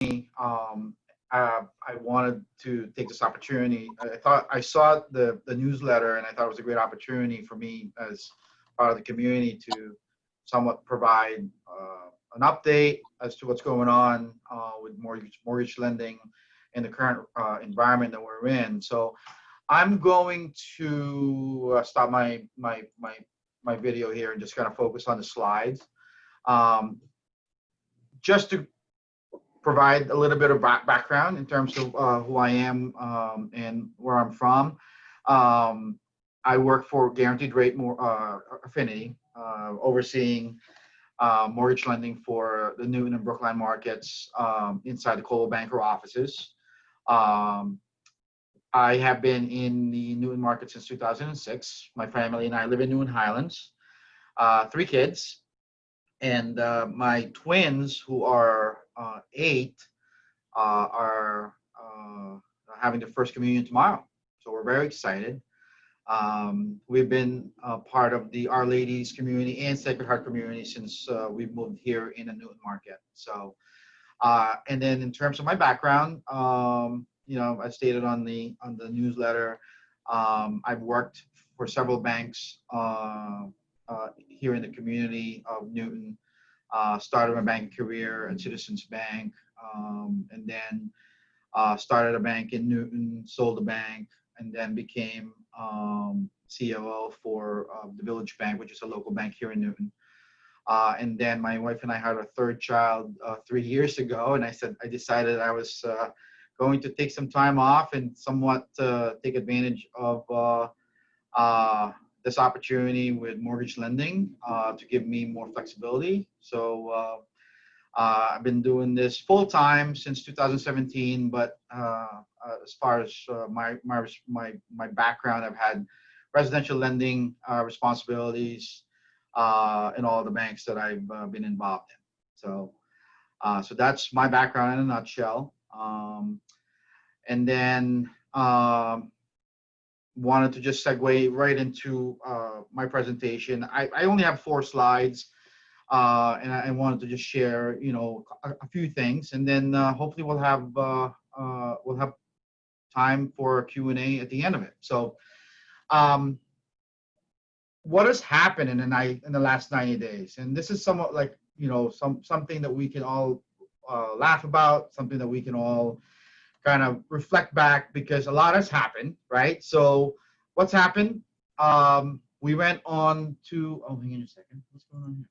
um, I wanted to take this opportunity. I thought I saw the newsletter, and I thought it was a great opportunity for me as part of the community to somewhat provide an update as to what's going on with mortgage lending in the current environment that we're in. So I'm going to stop my video here and just kind of focus on the slides. Um, just to provide a little bit of background in terms of who I am and where I'm from. Um, I work for Guaranteed Rate Affinity, overseeing mortgage lending for the Newton and Brookline markets inside the Coldwell Banker offices. Um, I have been in the Newton market since 2006. My family and I live in Newton Highlands. Three kids, and my twins, who are 8, are having their first communion tomorrow. So we're very excited. We've been part of the Our Ladies community and Sacred Heart community since we've moved here in the Newton market. So, and then in terms of my background, I stated on the newsletter, I've worked for several banks here in the community of Newton. Started my banking career at Citizens Bank, and then started a bank in Newton, sold the bank, and then became COO for the Village Bank, which is a local bank here in Newton. And then my wife and I had our third child 3 years ago, and I decided I was going to take some time off and somewhat take advantage of this opportunity with mortgage lending to give me more flexibility. So I've been doing this full time since 2017, but as far as my background, I've had residential lending responsibilities in all the banks that I've been involved in. So that's my background in a nutshell. And then wanted to just segue right into my presentation. I only have 4 slides. And I wanted to just share, a few things, and then hopefully we'll have time for Q&A at the end of it. So, what has happened in the last 90 days? And this is somewhat like something that we can all laugh about, something that we can all kind of reflect back, because a lot has happened, right? So, what's happened? We went on to hang on a second. What's going on here?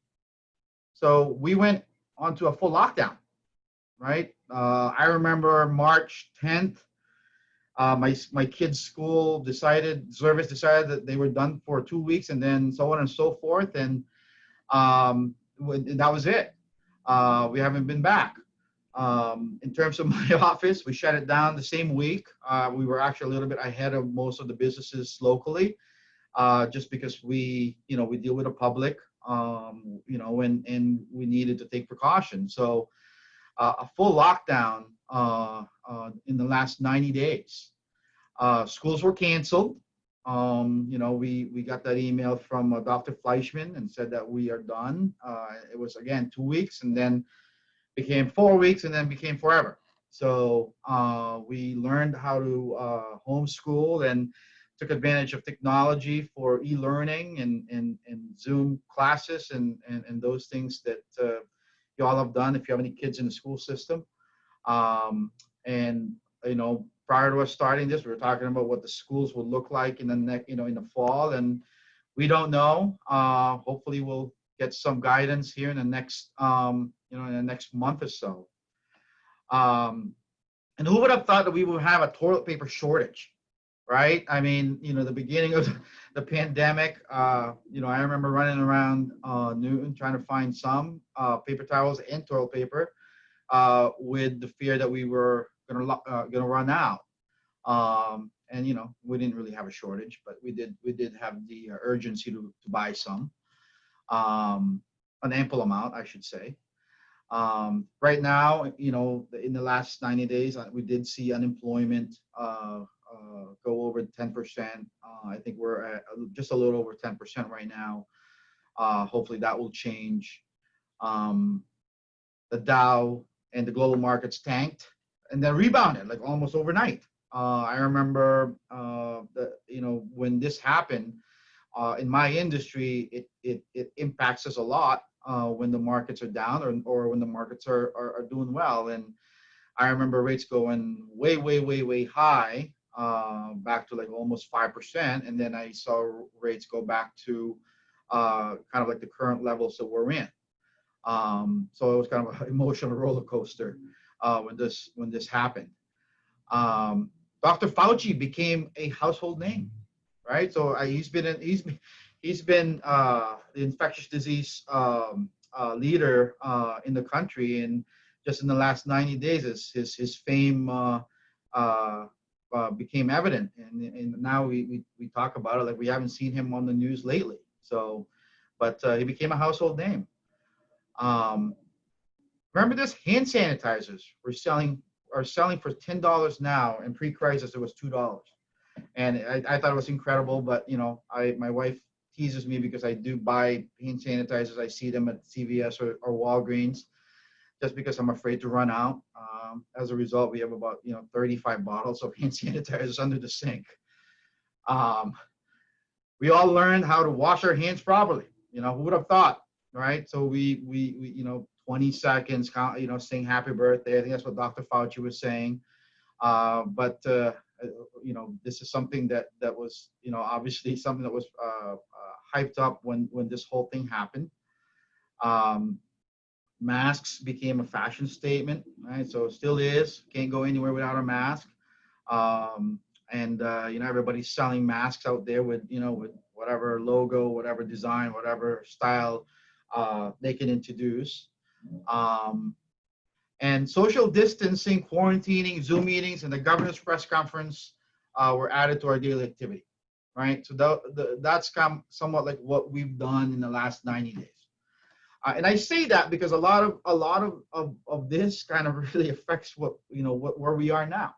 So we went onto a full lockdown, right? I remember March 10th, my kids' service decided that they were done for 2 weeks, and then so on and so forth, and that was it. We haven't been back. In terms of my office, we shut it down the same week. We were actually a little bit ahead of most of the businesses locally, just because we deal with the public. And we needed to take precautions. So a full lockdown in the last 90 days. Schools were canceled. We got that email from Dr. Fleischman and said that we are done. It was, again, 2 weeks, and then became 4 weeks, and then became forever. So we learned how to homeschool and took advantage of technology for e-learning and Zoom classes and those things that you all have done if you have any kids in the school system. And prior to us starting this, we were talking about what the schools will look like in the fall, and we don't know. Hopefully, we'll get some guidance here in the next month or so. And who would have thought that we would have a toilet paper shortage? Right? I mean, the beginning of the pandemic, I remember running around Newton trying to find some paper towels and toilet paper with the fear that we were going to run out. And we didn't really have a shortage, but we did have the urgency to buy some, an ample amount, I should say. Right now, in the last 90 days, we did see unemployment go over 10%. I think we're at just a little over 10% right now. Hopefully that will change. The Dow and the global markets tanked and then rebounded like almost overnight. I remember, when this happened in my industry, it impacts us a lot when the markets are down or when the markets are doing well. And I remember rates going way, way, way, way high, back to like almost 5%. And then I saw rates go back to kind of like the current levels that we're in. So it was kind of an emotional roller coaster when this happened. Dr. Fauci became a household name, right? So he's been the infectious disease leader in the country, and just in the last 90 days, his fame became evident, and now we talk about it like we haven't seen him on the news lately. So, but he became a household name. Remember this? Hand sanitizers are selling for $10 now, and pre-crisis it was $2. And I thought it was incredible, but my wife teases me because I do buy hand sanitizers. I see them at CVS or Walgreens, just because I'm afraid to run out. As a result, we have about 35 bottles of hand sanitizers under the sink. We all learned how to wash our hands properly. Who would have thought, right? So we 20 seconds, saying happy birthday. I think that's what Dr. Fauci was saying. But this is something that was, obviously something that was hyped up when this whole thing happened. Masks became a fashion statement, right? So it still is. Can't go anywhere without a mask. And everybody's selling masks out there with with whatever logo, whatever design, whatever style they can introduce. And social distancing, quarantining, Zoom meetings, and the governor's press conference were added to our daily activity, right? So that's somewhat like what we've done in the last 90 days. And I say that because a lot of this kind of really affects where we are now.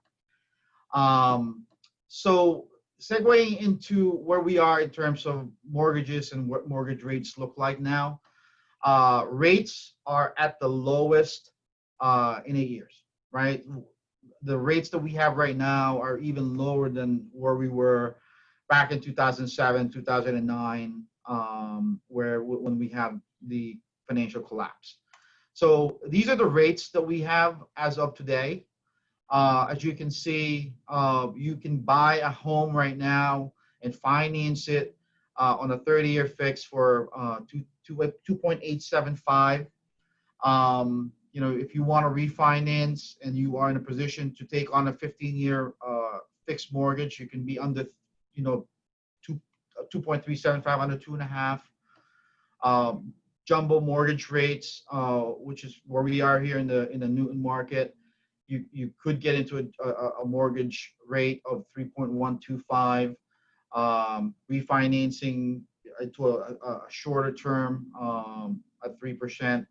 So segueing into where we are in terms of mortgages and what mortgage rates look like now, rates are at the lowest in 8 years, right? The rates that we have right now are even lower than where we were back in 2007, 2009, when we have the financial collapse. So these are the rates that we have as of today. As you can see, you can buy a home right now and finance it on a 30-year fix for 2.875. If you want to refinance and you are in a position to take on a 15-year fixed mortgage, you can be under 2.375, under 2.5. Jumbo mortgage rates, which is where we are here in the Newton market, you could get into a mortgage rate of 3.125. Refinancing to a shorter term at 3%.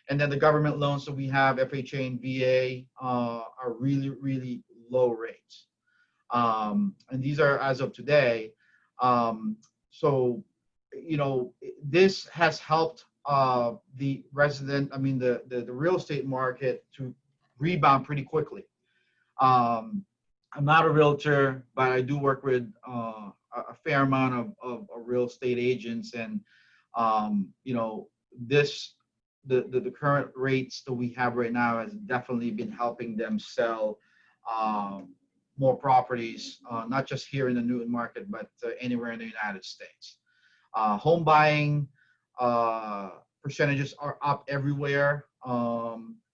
And then the government loans that we have, FHA and VA, are really, really low rates. And these are as of today. So, this has helped the real estate market to rebound pretty quickly. I'm not a realtor, but I do work with a fair amount of real estate agents, and the current rates that we have right now has definitely been helping them sell more properties, not just here in the Newton market, but anywhere in the United States. Home buying percentages are up everywhere.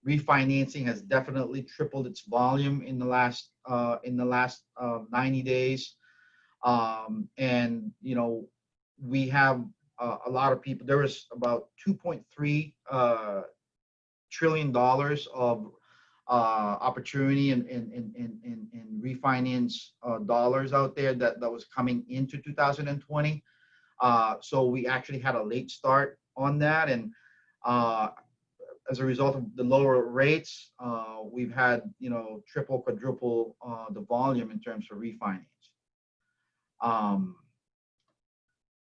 Refinancing has definitely tripled its volume in the last 90 days. And we have a lot of people. There was about $2.3 trillion of opportunity in refinance dollars out there that was coming into 2020. So we actually had a late start on that, and as a result of the lower rates, we've had triple, quadruple the volume in terms of refinance.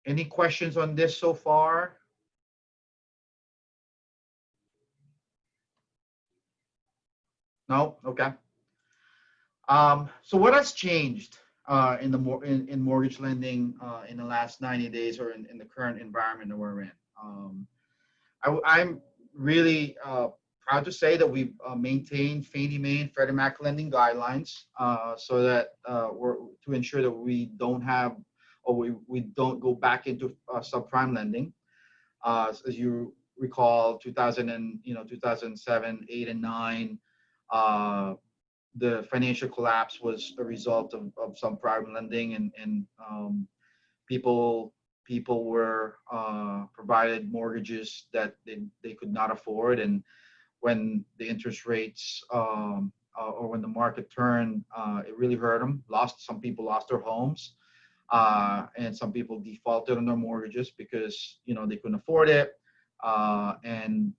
Any questions on this so far? No? Okay. So what has changed in mortgage lending in the last 90 days or in the current environment that we're in? I'm really proud to say that we've maintained Fannie Mae and Freddie Mac lending guidelines so that we're to ensure that we don't have or we don't go back into subprime lending. As you recall, 2000 and 2007, 8, and 9. The financial collapse was a result of some private lending and people were provided mortgages that they could not afford, and when the interest rates or when the market turned, it really hurt them. Some people lost their homes, and some people defaulted on their mortgages because they couldn't afford it, and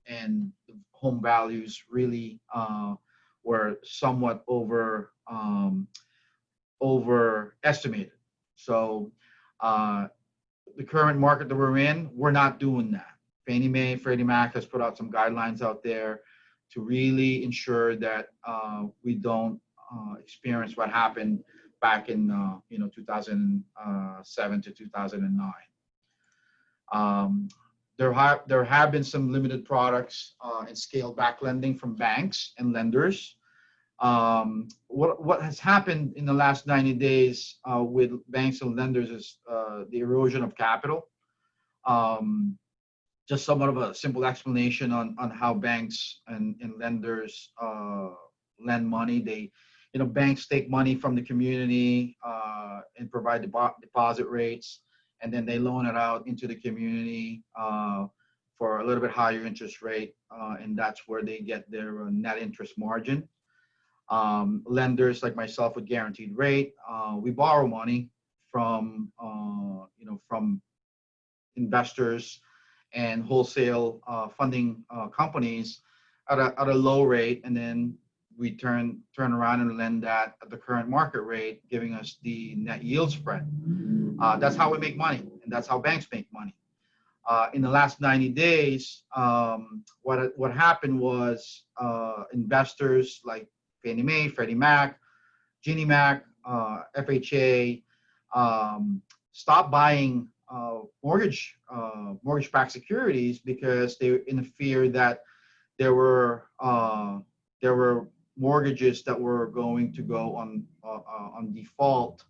and home values really were somewhat overestimated. So the current market that we're in, we're not doing that. Fannie Mae, Freddie Mac has put out some guidelines out there to really ensure that we don't experience what happened back in 2007 to 2009. There have been some limited products and scaled back lending from banks and lenders. What has happened in the last 90 days with banks and lenders is the erosion of capital. Just somewhat of a simple explanation on how banks and lenders lend money. Banks take money from the community and provide deposit rates, and then they loan it out into the community for a little bit higher interest rate, and that's where they get their net interest margin. Lenders like myself with guaranteed rate, we borrow money from from investors and wholesale funding companies at a low rate, and then we turn around and lend that at the current market rate, giving us the net yield spread. That's how we make money, and that's how banks make money. In the last 90 days, what happened was investors like Fannie Mae, Freddie Mac, Ginnie Mac, FHA stopped buying mortgage-backed securities because they were in the fear that there were mortgages that were going to go on default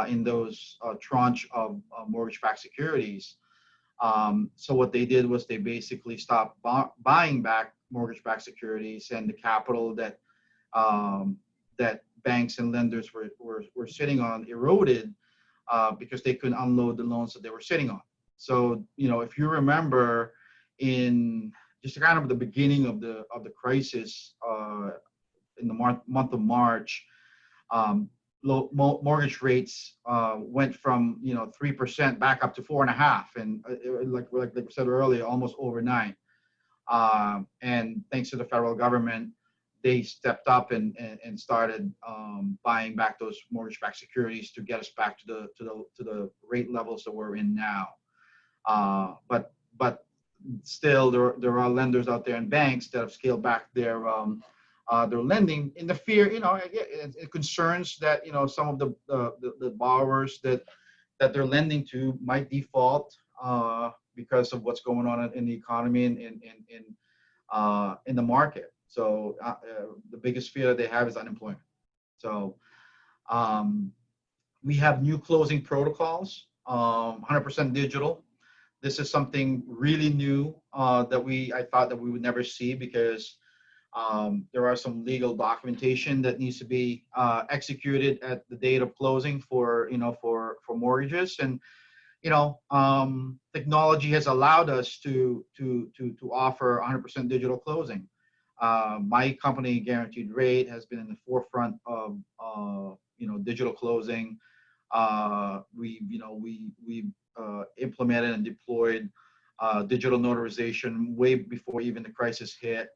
in those tranche of mortgage-backed securities. So what they did was they basically stopped buying back mortgage-backed securities, and the capital that banks and lenders were sitting on eroded because they couldn't unload the loans that they were sitting on. So if you remember, in just kind of the beginning of the crisis in the month of March, mortgage rates went from 3% back up to 4.5%, and like we said earlier, almost overnight. And thanks to the federal government, they stepped up and started buying back those mortgage-backed securities to get us back to the rate levels that we're in now. But still, there are lenders out there and banks that have scaled back their lending in the fear, it concerns that some of the borrowers that they're lending to might default because of what's going on in the economy and in the market. So the biggest fear that they have is unemployment. So we have new closing protocols, 100% digital. This is something really new that I thought that we would never see, because there are some legal documentation that needs to be executed at the date of closing for mortgages, and technology has allowed us to offer 100% digital closing. My company, Guaranteed Rate, has been in the forefront of digital closing. We implemented and deployed digital notarization way before even the crisis hit,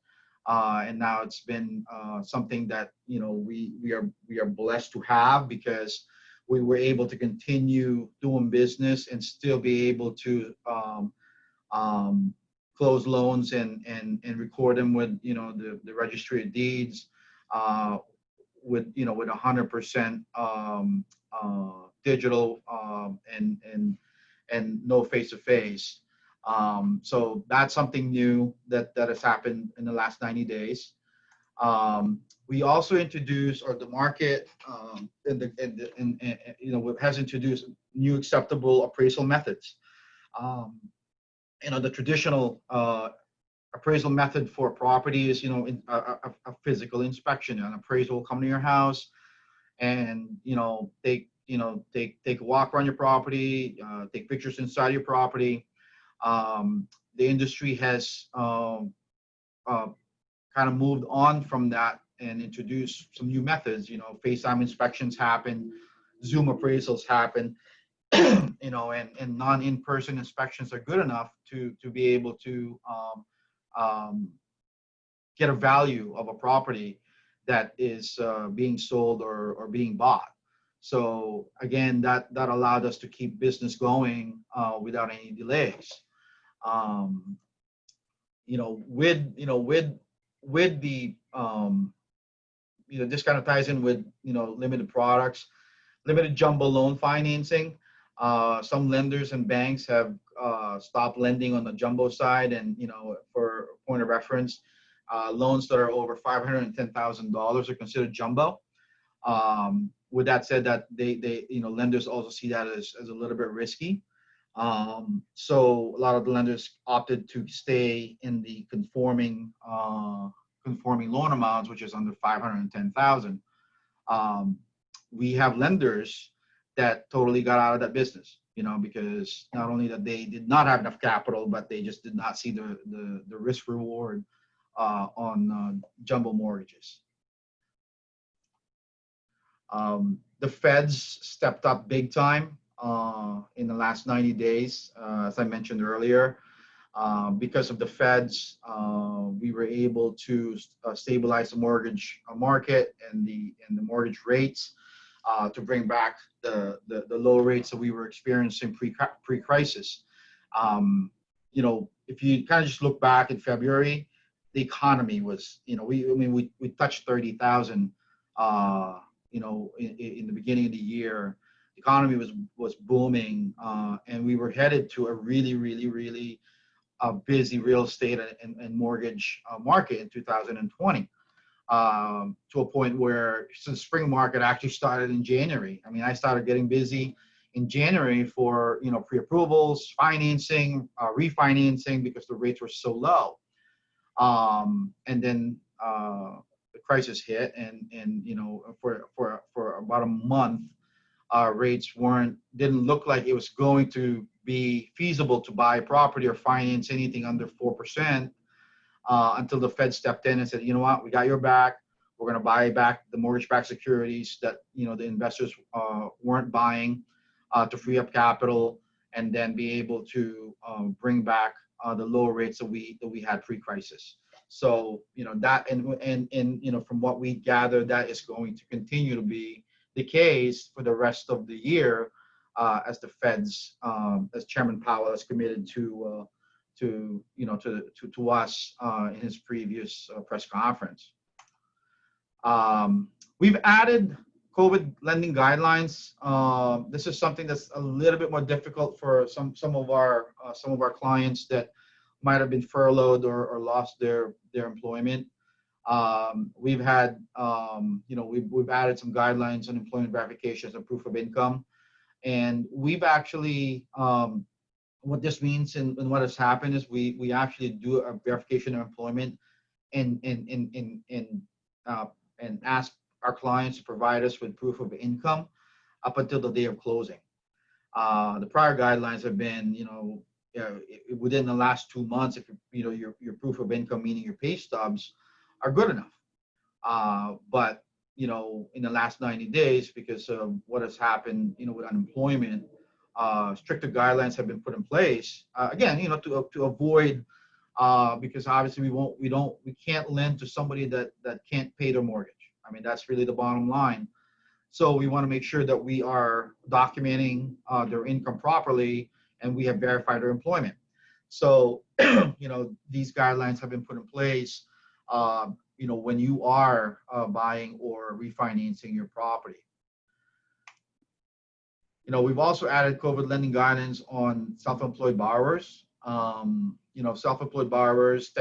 and now it's been something that we are blessed to have, because we were able to continue doing business and still be able to close loans and record them with, the registry of deeds, with 100% digital, and no face to face. So that's something new that has happened in the last 90 days. We also introduced, or the market, has introduced new acceptable appraisal methods. The traditional appraisal method for a property is, a physical inspection. An appraiser will come to your house and, take a walk around your property, take pictures inside your property. The industry has kind of moved on from that and introduced some new methods. FaceTime inspections happen, Zoom appraisals happen, and non-in-person inspections are good enough to be able to get a value of a property that is being sold or being bought. So again, that allowed us to keep business going without any delays. With the this kind of ties in with limited products, limited jumbo loan financing. Some lenders and banks have stopped lending on the jumbo side, and for point of reference, loans that are over $510,000 are considered jumbo. With that said, that they lenders also see that as a little bit risky. So a lot of the lenders opted to stay in the conforming loan amounts, which is under 510,000. We have lenders that totally got out of that business, because not only that they did not have enough capital, but they just did not see the risk reward on jumbo mortgages. The feds stepped up big time in the last 90 days, as I mentioned earlier. Because of the feds, we were able to stabilize the mortgage market and the mortgage rates, to bring back the low rates that we were experiencing pre-crisis. If you kind of just look back in February, the economy was, we touched 30,000, in the beginning of the year. The economy was booming, and we were headed to a really, really, really busy real estate and mortgage market in 2020, to a point where the spring market actually started in January. I mean, I started getting busy in January for pre-approvals, financing, refinancing, because the rates were so low. And then the crisis hit, and for about a month, rates didn't look like it was going to be feasible to buy property or finance anything under 4%, until the Fed stepped in and said, you know what, we got your back. We're going to buy back the mortgage-backed securities that the investors weren't buying, to free up capital and then be able to bring back the low rates that we had pre-crisis. So that and from what we gather, that is going to continue to be the case for the rest of the year, as the Feds, as Chairman Powell has committed to us in his previous press conference. We've added COVID lending guidelines. This is something that's a little bit more difficult for some of our clients that might have been furloughed or lost their employment. We've had, we've added some guidelines on employment verification as a proof of income. And we've actually, what this means and what has happened is we actually do a verification of employment and ask our clients to provide us with proof of income up until the day of closing. The prior guidelines have been, within the last 2 months, if your proof of income, meaning your pay stubs, are good enough. But in the last 90 days, because of what has happened, with unemployment, stricter guidelines have been put in place. Again, to avoid, because obviously we can't lend to somebody that can't pay their mortgage. I mean, that's really the bottom line. So we want to make sure that we are documenting their income properly, and we have verified their employment. So, these guidelines have been put in place, when you are buying or refinancing your property. We've also added COVID lending guidance on self-employed borrowers. Self-employed borrowers,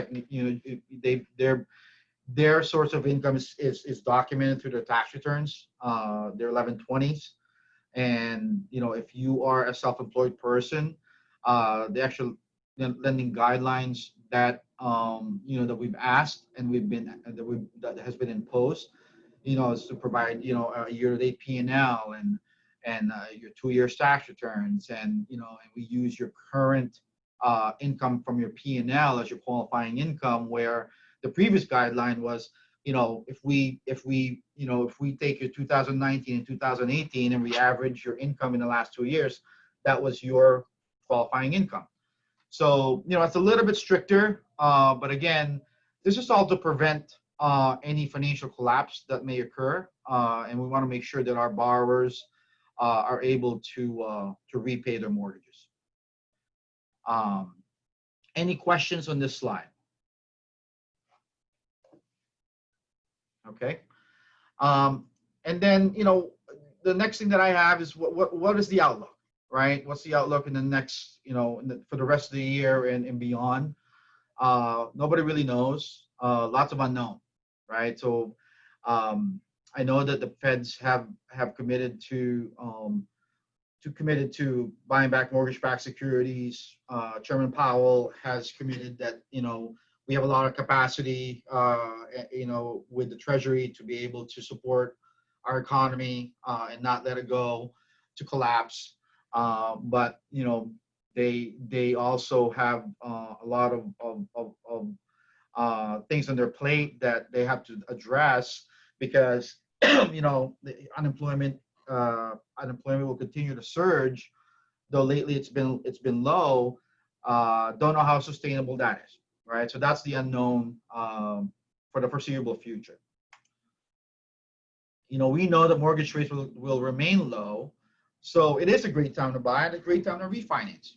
their source of income is documented through their tax returns, their 1120s. And, if you are a self-employed person, the actual lending guidelines that, that we've asked and that has been imposed, is to provide, a year-to-date P&L and your 2-year tax returns, and we use your current income from your P&L as your qualifying income, where the previous guideline was, if we take your 2019 and 2018 and we average your income in the last 2 years, that was your qualifying income. So, it's a little bit stricter, but again, this is all to prevent any financial collapse that may occur, and we want to make sure that our borrowers are able to repay their mortgages. Any questions on this slide? Okay. And then, the next thing that I have is what is the outlook, right? What's the outlook in the next, for the rest of the year and beyond? Nobody really knows. Lots of unknown, right? So I know that the feds have committed to buying back mortgage-backed securities. Chairman Powell has committed that, we have a lot of capacity, with the Treasury to be able to support our economy and not let it go to collapse. But they also have a lot of things on their plate that they have to address, because the unemployment will continue to surge, though lately it's been low. Don't know how sustainable that is, right? So that's the unknown for the foreseeable future. We know that mortgage rates will remain low, so it is a great time to buy and a great time to refinance.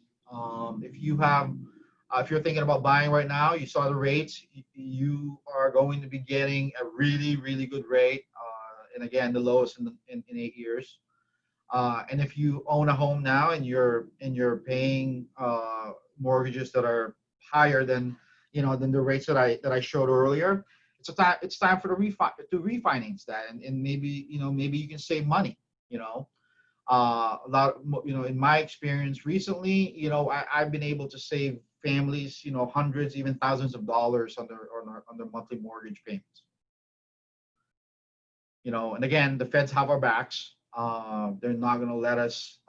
If you're thinking about buying right now, you saw the rates, you are going to be getting a really, really good rate, and again, the lowest in 8 years. And if you own a home now and you're paying mortgages that are higher than the rates that I showed earlier, it's time for to refinance that, and maybe you can save money. A lot, in my experience recently, I've been able to save families, hundreds, even thousands of dollars on their monthly mortgage payments. And again, the feds have our backs. They're not going to let us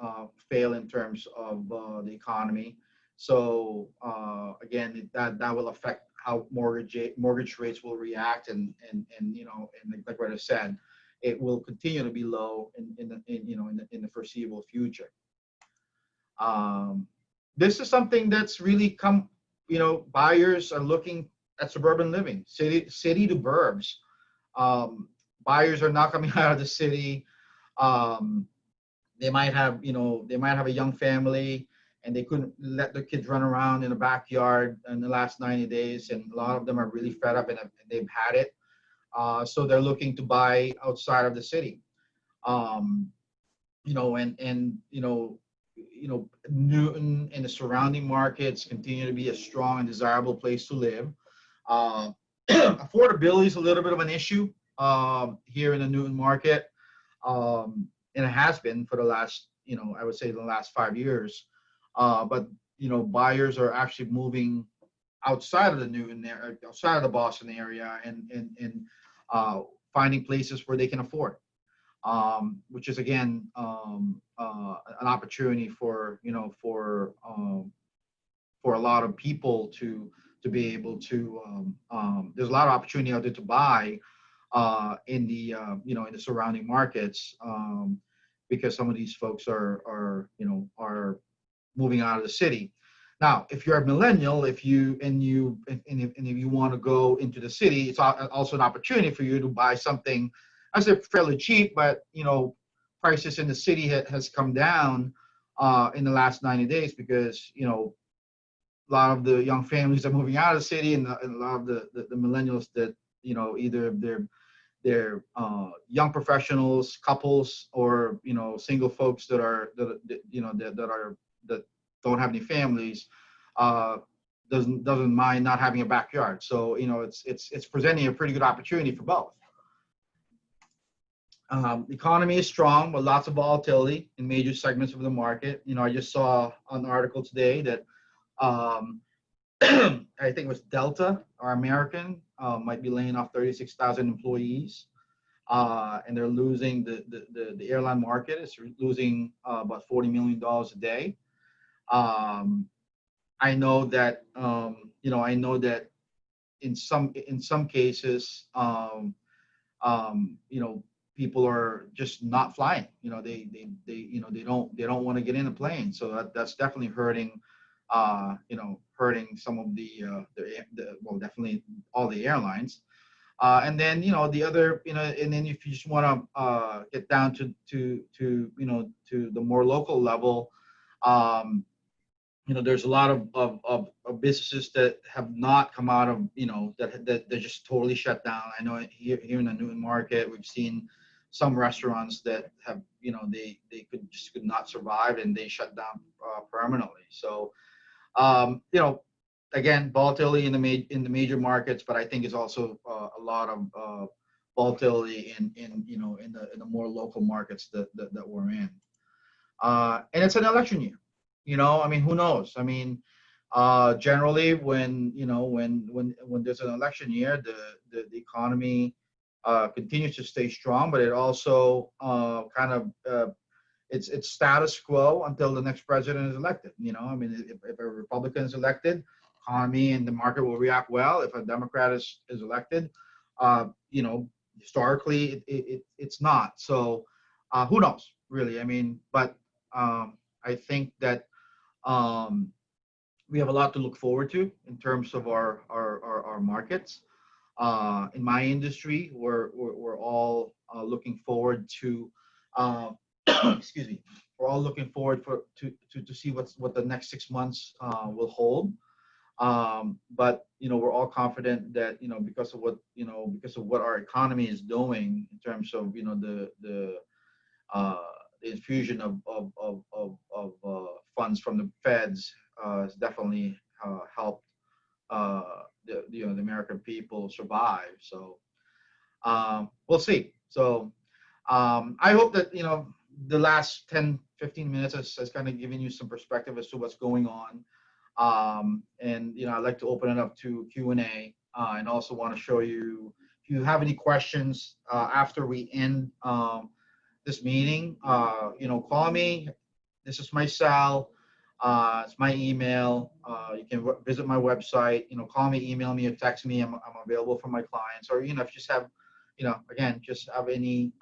fail in terms of the economy. So again, that will affect how mortgage rates will react, and like what I said, it will continue to be low in the foreseeable future. This is something that's really come. Buyers are looking at suburban living, city to burbs. Buyers are not coming out of the city. They might have a young family, and they couldn't let their kids run around in the backyard in the last 90 days, and a lot of them are really fed up and they've had it. So they're looking to buy outside of the city. Newton and the surrounding markets continue to be a strong and desirable place to live. Affordability is a little bit of an issue here in the Newton market, and it has been for the last, I would say the last 5 years. But buyers are actually moving outside of the Newton area, outside of the Boston area, and finding places where they can afford, which is again an opportunity for a lot of people to be able to. There's a lot of opportunity out there to buy in the surrounding markets, because some of these folks are moving out of the city. Now, if you're a millennial, if you want to go into the city, it's also an opportunity for you to buy something, I say fairly cheap, but prices in the city has come down in the last 90 days, because a lot of the young families are moving out of the city, and a lot of the millennials that, either they're young professionals, couples, or single folks that don't have any families, uh, doesn't mind not having a backyard. So it's presenting a pretty good opportunity for both. The economy is strong, but lots of volatility in major segments of the market. I just saw an article today that um, I think it was Delta or American might be laying off 36,000 employees, and they're losing the airline market is losing about $40 million a day. I know that in some cases, people are just not flying. They don't want to get in a plane, so that's definitely hurting. Hurting some of well, definitely all the airlines. And then the other, and then if you just want to get down to the more local level, there's a lot of businesses that have not come out of, that they're just totally shut down. I know here in the Newton market, we've seen some restaurants that have, they could not survive, and they shut down permanently. So, again, volatility in the major markets, but I think it's also a lot of volatility in the more local markets that we're in. And it's an election year. I mean, who knows? I mean, generally, when there's an election year, the economy continues to stay strong, but it also it's status quo until the next president is elected. I mean, if a Republican is elected, economy and the market will react well. If a Democrat is elected, historically it's not. So who knows, really? I mean, but I think that we have a lot to look forward to in terms of our markets. In my industry, we're all looking forward to excuse me. We're all looking forward to see what the next 6 months will hold. But we're all confident that because of what our economy is doing in terms of the infusion of funds from the feds has definitely helped the American people survive. So we'll see. So I hope that the last 10-15 minutes has kind of given you some perspective as to what's going on. And I'd like to open it up to Q&A, and also want to show you, if you have any questions after we end this meeting, call me. This is my cell. It's my email. You can visit my website. Call me, email me, or text me. I'm available for my clients. Or if you just have, again, just have any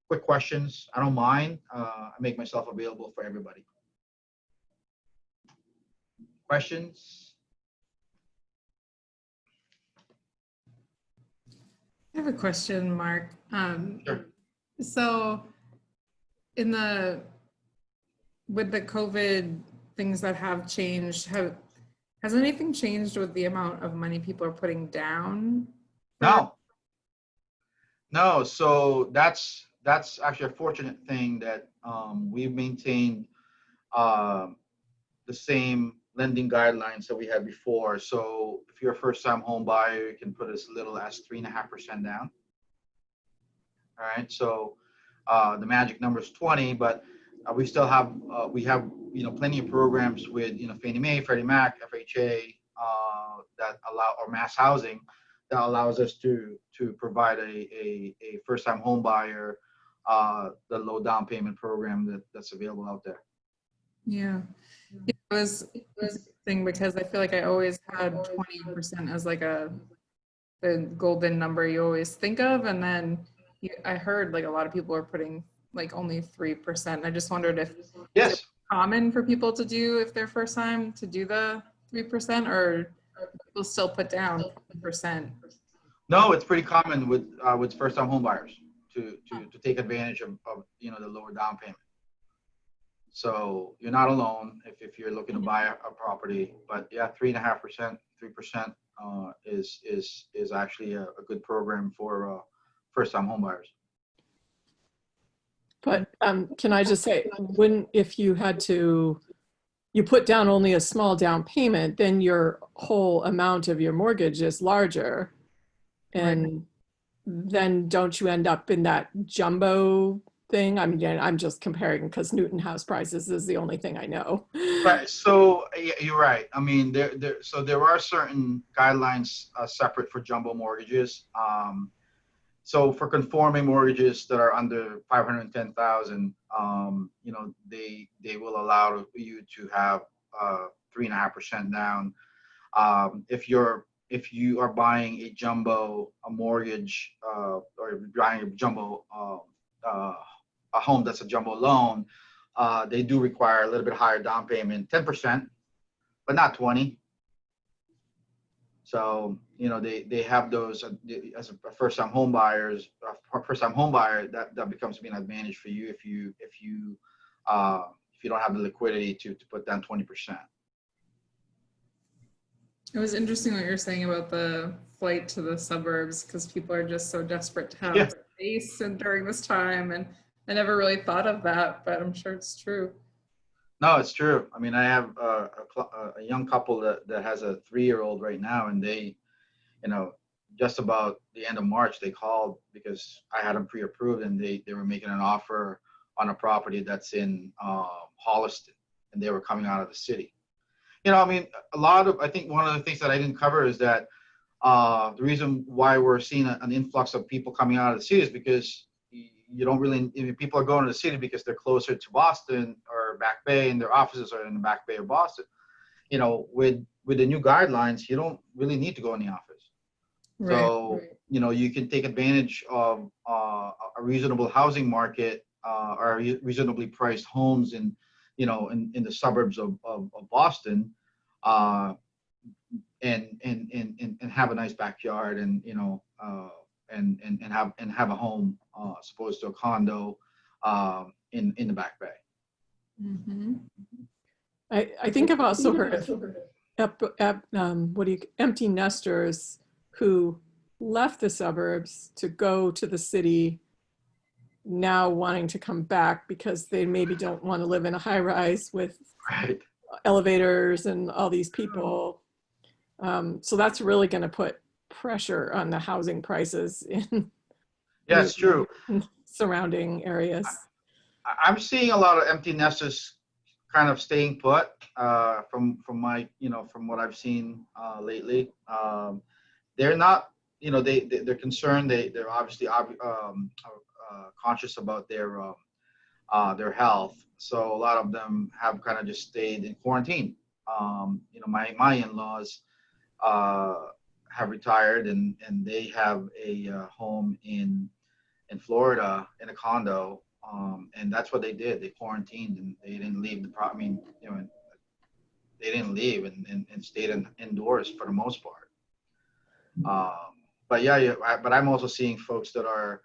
quick questions, I don't mind. I make myself available for everybody. Questions? I have a question, Mark. Sure. So with the COVID things that have changed, has anything changed with the amount of money people are putting down? No. So that's actually a fortunate thing that we've maintained the same lending guidelines that we had before. So if you're a first-time home buyer, you can put as little as 3.5% down. All right. So the magic number is 20, but we still have plenty of programs with Fannie Mae, Freddie Mac, FHA that allow, or mass housing, that allows us to provide a first-time home buyer the low down payment program that's available out there. Yeah. It was interesting because I feel like I always had 20% as like the golden number you always think of, and then I heard like a lot of people are putting like only 3%. I just wondered if it's common for people to do, if they're first time, to do the 3%, or people still put down 3%. No, it's pretty common with first-time home buyers to take advantage of the lower down payment. So you're not alone if you're looking to buy a property. But yeah, 3.5%, 3% is actually a good program for first-time homebuyers. But can I just say, if you had to, you put down only a small down payment, then your whole amount of your mortgage is larger. And then don't you end up in that jumbo thing? I mean, I'm just comparing because Newton house prices is the only thing I know. Right. So yeah, you're right. I mean, there are certain guidelines separate for jumbo mortgages. So for conforming mortgages that are under 510,000, they will allow you to have 3.5% down. If you are buying a mortgage, or buying a home that's a jumbo loan, they do require a little bit higher down payment, 10%, but not 20. So, they have those as a first-time home buyer, that becomes to be an advantage for you if you don't have the liquidity to put down 20%. It was interesting what you're saying about the flight to the suburbs, because people are just so desperate to have Yeah. space and during this time. And I never really thought of that, but I'm sure it's true. No, it's true. I mean, I have a young couple that has a 3-year-old right now, and they, just about the end of March, they called because I had them pre-approved, and they were making an offer on a property that's in Holliston, and they were coming out of the city. I mean, I think one of the things that I didn't cover is that the reason why we're seeing an influx of people coming out of the city is because people are going to the city because they're closer to Boston or Back Bay, and their offices are in the Back Bay or Boston. With the new guidelines, you don't really need to go in the office. Right, So, right. you can take advantage of a reasonable housing market, or reasonably priced homes in the suburbs of Boston, and have a nice backyard, and have a home, as opposed to a condo in the Back Bay. Mm-hmm. I think I've also heard of empty nesters who left the suburbs to go to the city, now wanting to come back because they maybe don't want to live in a high rise with Right. elevators and all these people. So that's really going to put pressure on the housing prices in Yeah, it's true. surrounding areas. I'm seeing a lot of empty nesters kind of staying put, from my, from what I've seen lately. They're not, they're concerned. They're obviously conscious about their health. So a lot of them have kind of just stayed in quarantine. My in-laws have retired, and they have a home in Florida in a condo, and that's what they did. They quarantined, and they didn't leave I mean, they didn't leave, and stayed indoors for the most part. But yeah, but I'm also seeing folks that are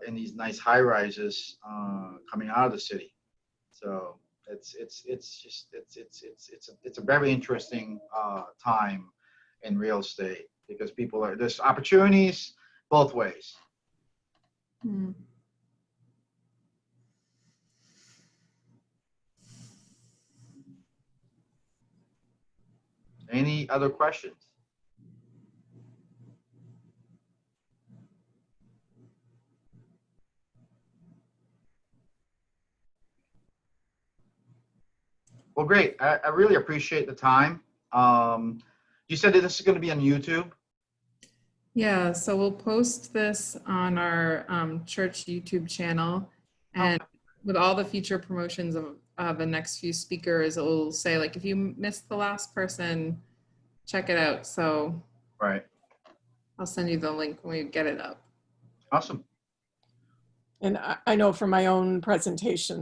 in these nice high rises coming out of the city. So it's a very interesting time in real estate, because there's opportunities both ways. Hmm. Any other questions? Well, great. I really appreciate the time. You said that this is going to be on YouTube? Yeah, so we'll post this on our church YouTube channel, and with all the future promotions of the next few speakers, it will say, like, if you missed the last person, check it out. So Right. I'll send you the link when we get it up. Awesome. And I know from my own presentation,